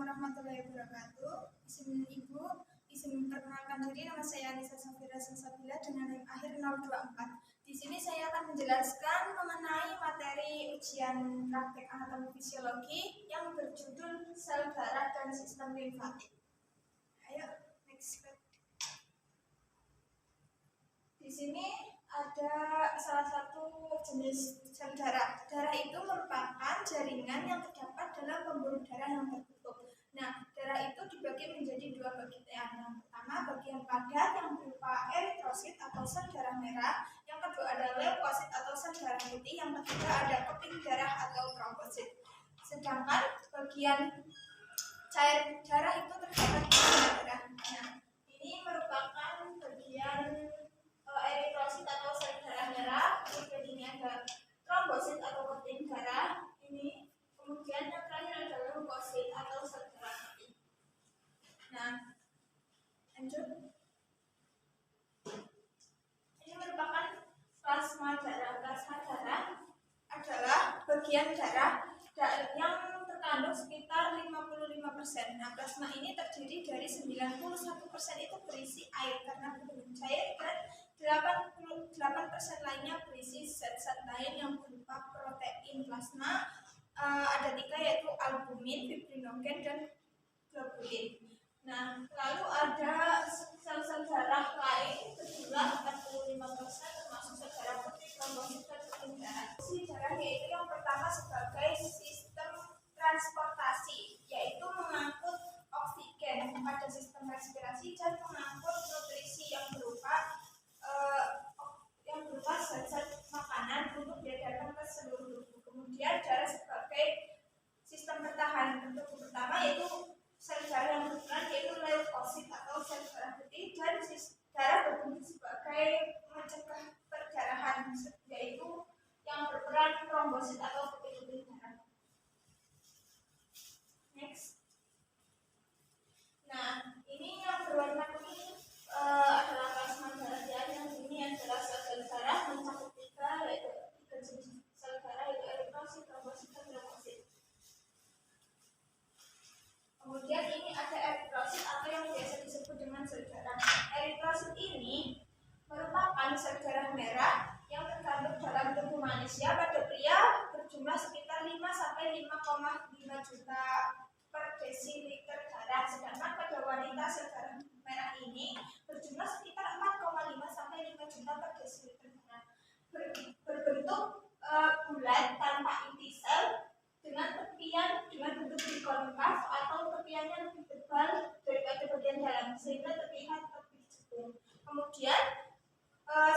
warahmatullahi wabarakatuh. Izin Ibu, izin memperkenalkan diri, nama saya Anissa Safira Salsabila dengan NIM akhir 024. Di sini saya akan menjelaskan mengenai materi ujian praktek anatomi fisiologi yang berjudul sel darah dan sistem limfatik. Ayo, next slide. Di sini ada salah satu jenis sel darah. Darah itu merupakan jaringan yang terdapat dalam pembuluh darah yang tertutup. Nah, darah itu dibagi menjadi dua bagian. Yang pertama, bagian padat yang berupa eritrosit atau sel darah merah. Yang kedua adalah leukosit atau sel darah putih. Yang ketiga ada keping darah atau trombosit. Sedangkan bagian cair darah itu terdapat di darah. Nah, ini merupakan bagian eritrosit atau sel darah merah, kemudian ini ada trombosit atau keping darah, ini kemudian yang terakhir adalah leukosit atau sel darah putih. Nah, lanjut. Ini merupakan plasma darah. Plasma darah adalah bagian darah yang terkandung sekitar 55%. Nah, plasma ini terdiri dari 91% itu berisi air karena belum cair, dan 88% lainnya berisi zat-zat lain yang berupa protein. Plasma ada 3, yaitu albumin, fibrinogen, dan globulin. Nah, lalu ada sel-sel darah lain berjumlah 45%, termasuk sel darah putih, trombosit, dan keping darah. Fungsi darah yaitu yang pertama sebagai sistem transportasi, yaitu mengangkut oksigen pada sistem respirasi dan mengangkut nutrisi yang berupa zat-zat makanan untuk diedarkan ke seluruh tubuh. Kemudian darah sebagai sistem pertahanan. Untuk pertama yaitu sel darah yang berperan yaitu leukosit atau sel darah putih, dan darah berfungsi sebagai mencegah perdarahan, yaitu yang berperan trombosit atau keping darah. Next. Nah, ini yang berwarna kuning adalah plasma darah, yang ini adalah sel darah mencakup 3 jenis sel darah, yaitu eritrosit, trombosit, dan leukosit. Kemudian ini ada eritrosit atau yang biasa disebut dengan sel darah. Eritrosit ini merupakan sel darah merah yang terkandung dalam tubuh manusia. Pada pria berjumlah sekitar 5 sampai 5,5 juta per desiliter darah, sedangkan pada wanita sel darah merah ini berjumlah sekitar 4,5 sampai 5 juta per desiliter darah. Berbentuk bulat tanpa inti sel dengan tepian dengan bentuk bikonkaf atau tepiannya lebih tebal daripada bagian dalam sehingga terlihat lebih jepung. Kemudian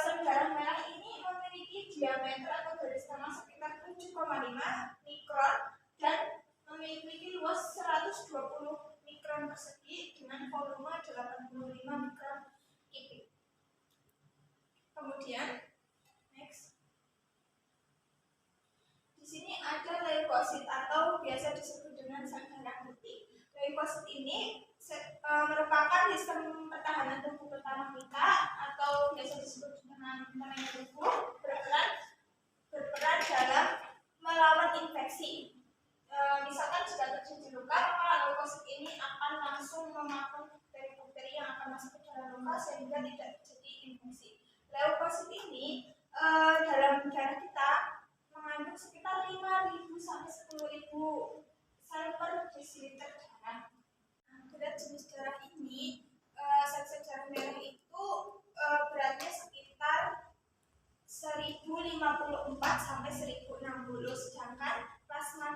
sel darah merah ini memiliki diameter atau garis tengah sekitar 7,5 mikron dan memiliki luas 120 mikron persegi dengan volume 85 mikron kubik. Kemudian next. Di sini ada leukosit atau biasa disebut dengan sel darah putih. Leukosit ini merupakan sistem pertahanan tubuh pertama kita atau biasa disebut dengan namanya tubuh, berperan dalam melawan infeksi. Misalkan jika terjadi luka, maka leukosit ini akan langsung memakan bakteri-bakteri yang akan masuk ke dalam luka sehingga tidak terjadi infeksi. Leukosit ini dalam darah kita mengandung sekitar 5.000 sampai 10.000 sel per desiliter darah. Berat jenis darah ini, sel-sel darah merah itu beratnya sekitar 1054 sampai 1060, sedangkan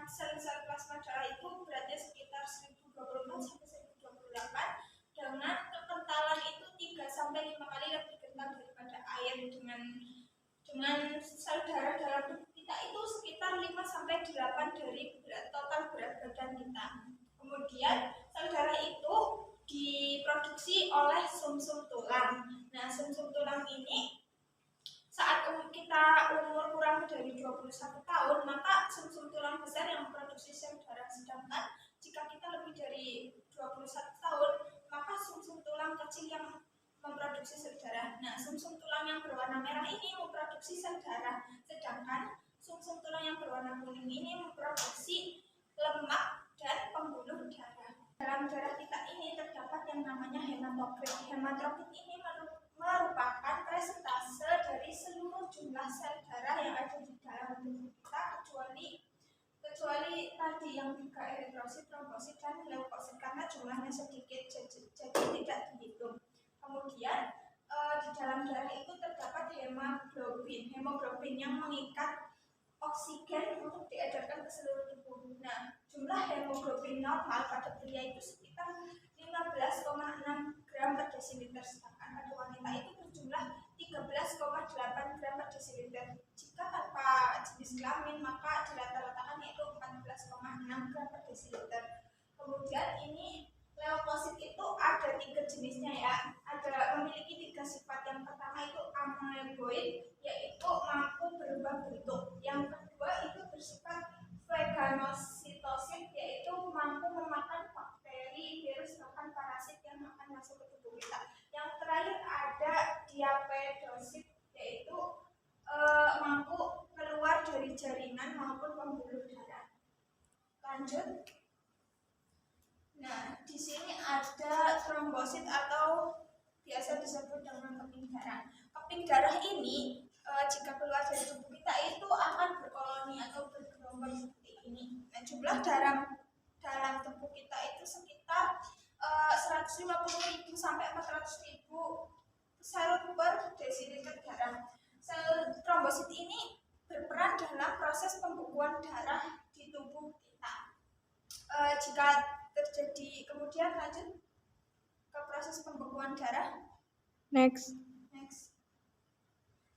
sel-sel plasma darah itu beratnya sekitar 1024 sampai 1028 dengan kekentalan itu 3 sampai 5 kali lebih kental daripada air. Dengan sel darah dalam tubuh kita itu sekitar 5 sampai 8 dari total berat badan kita. Kemudian sel darah itu diproduksi oleh sumsum tulang. Nah, sumsum tulang ini saat kita umur kurang dari 21 tahun, maka sumsum tulang besar yang memproduksi sel darah. Sedangkan jika kita lebih dari 21 tahun, maka sumsum tulang kecil yang memproduksi sel darah. Nah, sumsum tulang yang berwarna merah ini memproduksi sel darah, sedangkan sumsum tulang yang berwarna kuning ini memproduksi lemak dan pembuluh darah. dalam darah kita ini terdapat yang namanya hematokrit. Hematokrit ini merupakan presentase dari seluruh jumlah sel darah yang ada di dalam tubuh kita kecuali tadi yang 3 eritrosit, trombosit, dan leukosit karena jumlahnya sedikit jadi tidak dihitung. Kemudian di dalam darah itu terdapat hemoglobin yang mengikat oksigen untuk diedarkan ke seluruh tubuh. Nah, jumlah hemoglobin normal pada pria itu sekitar 15,6 gram per desiliter, sedangkan pada wanita itu berjumlah 13,8 gram per desiliter. Jika tanpa jenis kelamin, maka dirata-ratakan yaitu 14,6 gram per desiliter. Kemudian ini leukosit itu ada 3 jenisnya ya. Memiliki 3 sifat. Yang pertama itu amyloid, yaitu mampu berubah bentuk. Yang kedua itu bersifat veganositosit, yaitu mampu memakan bakteri, virus, bahkan parasit yang akan masuk ke tubuh kita. Yang terakhir ada diapedosit, yaitu mampu keluar dari jaringan maupun pembuluh darah. Lanjut. Nah, di sini ada trombosit atau biasa disebut dengan keping darah. Keping darah ini jika keluar dari tubuh kita itu akan berkoloni atau bergelombang seperti ini. Nah, jumlah darah dalam tubuh kita itu sekitar 150.000 sampai 400.000 sel per desiliter darah. Sel trombosit ini berperan dalam proses pembekuan darah di tubuh kita. Jika terjadi, kemudian lanjut ke proses pembekuan darah. Next.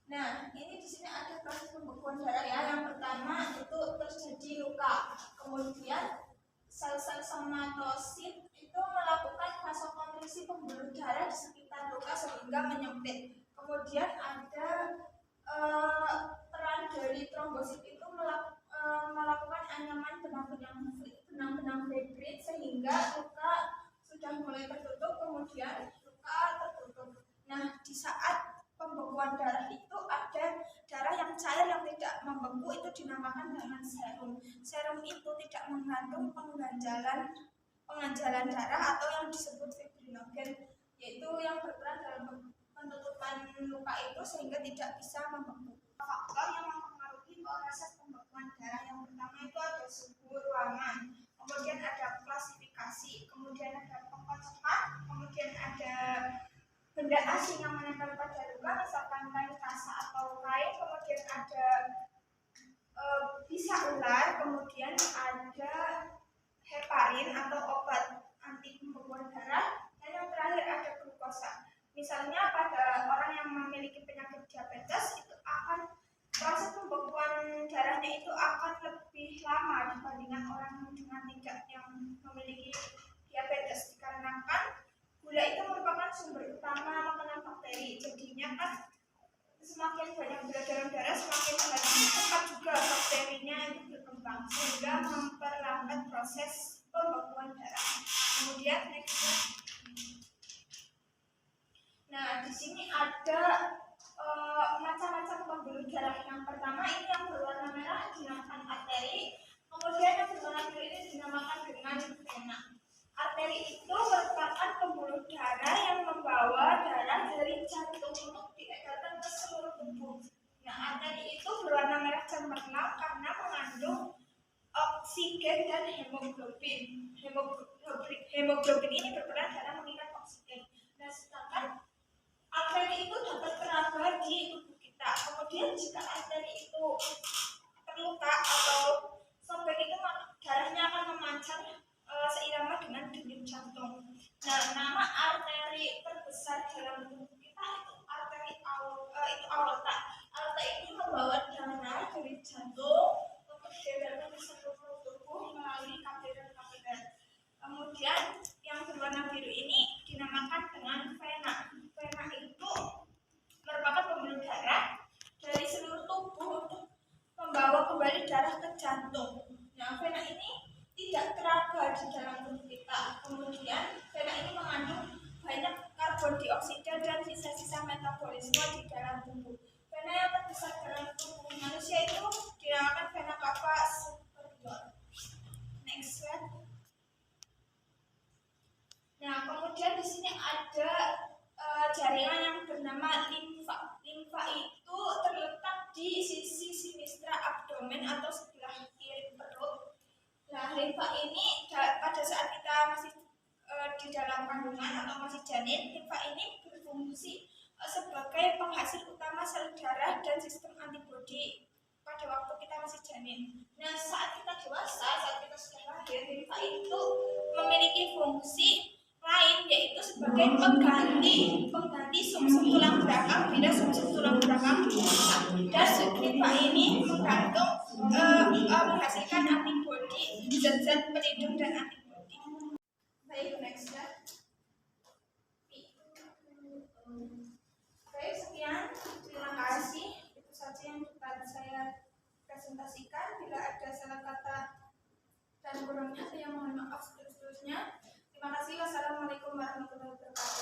Nah, ini di sini ada proses pembekuan darah ya. Yang pertama itu terjadi luka. Kemudian sel-sel somatosit itu melakukan vasokonstriksi pembuluh darah di sekitar luka sehingga menyempit. Kemudian ada peran dari trombosit itu melakukan anyaman benang-benang fibrin sehingga luka sudah mulai tertutup, kemudian luka tertutup. Nah, di saat pembekuan darah itu ada darah yang cair yang tidak membeku, itu dinamakan dengan serum. Serum itu tidak mengandung pengganjalan darah atau yang disebut fibrinogen, yaitu yang berperan dalam penutupan luka itu sehingga tidak bisa membeku. Faktor yang mempengaruhi proses pembekuan darah yang pertama itu ada suhu ruangan, kemudian ada klasifikasi, kemudian ada pengkocokan, kemudian ada benda asing yang menempel pada luka, misalkan kain kasa atau kain, kemudian ada bisa ular, kemudian ada heparin atau obat anti pembekuan darah, dan yang terakhir ada glukosa. Misalnya pada orang yang memiliki penyakit diabetes itu akan proses pembekuan darahnya itu akan lebih lama dibandingkan orang dengan tidak yang memiliki diabetes, dikarenakan gula itu merupakan sumber utama makanan bakteri. Jadinya kan semakin banyak gula dalam darah, semakin cepat juga bakterinya itu berkembang sehingga memperlambat proses pembekuan darah. Kemudian next. Nah, di sini ada macam-macam pembuluh darah. Yang pertama ini yang berwarna merah dinamakan arteri, kemudian yang berwarna biru ini dinamakan dengan vena. Arteri itu merupakan pembuluh darah yang membawa darah dari jantung untuk diedarkan ke seluruh tubuh. Nah, arteri itu berwarna merah cemerlang karena mengandung oksigen dan hemoglobin. Hemoglobin ini berperan dalam mengikat oksigen. Nah, sedangkan arteri itu dapat teraba di tubuh kita. Kemudian jika arteri itu terluka atau sobek itu darahnya akan memancar seirama dengan denyut jantung. Nah, nama arteri terbesar dalam tubuh kita itu arteri itu aorta. Aorta ini membawa darah dari jantung untuk diedarkan ke seluruh tubuh melalui kapiler-kapiler. Kemudian yang berwarna biru ini dinamakan dengan vena. Vena itu merupakan pembuluh darah dari seluruh tubuh untuk membawa kembali darah ke jantung. Nah, vena ini tidak teraba di dalam tubuh kita. Kemudian vena ini mengandung banyak karbon dioksida dan sisa-sisa metabolisme di dalam tubuh. Vena yang terbesar dalam tubuh manusia itu dinamakan vena cava superior. Next slide. dalam kandungan atau masih janin, limfa ini berfungsi sebagai penghasil utama sel darah dan sistem antibodi pada waktu kita masih janin. Nah, saat kita dewasa, saat kita sudah lahir, limfa itu memiliki fungsi lain, yaitu sebagai pengganti sumsum tulang belakang bila sumsum tulang belakang rusak. Dan limfa ini menghasilkan antibodi, zat-zat pelindung dan antibodi. Baik, next slide. Baik, sekian. Terima kasih. Itu saja yang dapat saya presentasikan. Bila ada salah kata dan kurangnya, saya mohon maaf seterusnya. Terima kasih. Wassalamualaikum warahmatullahi wabarakatuh.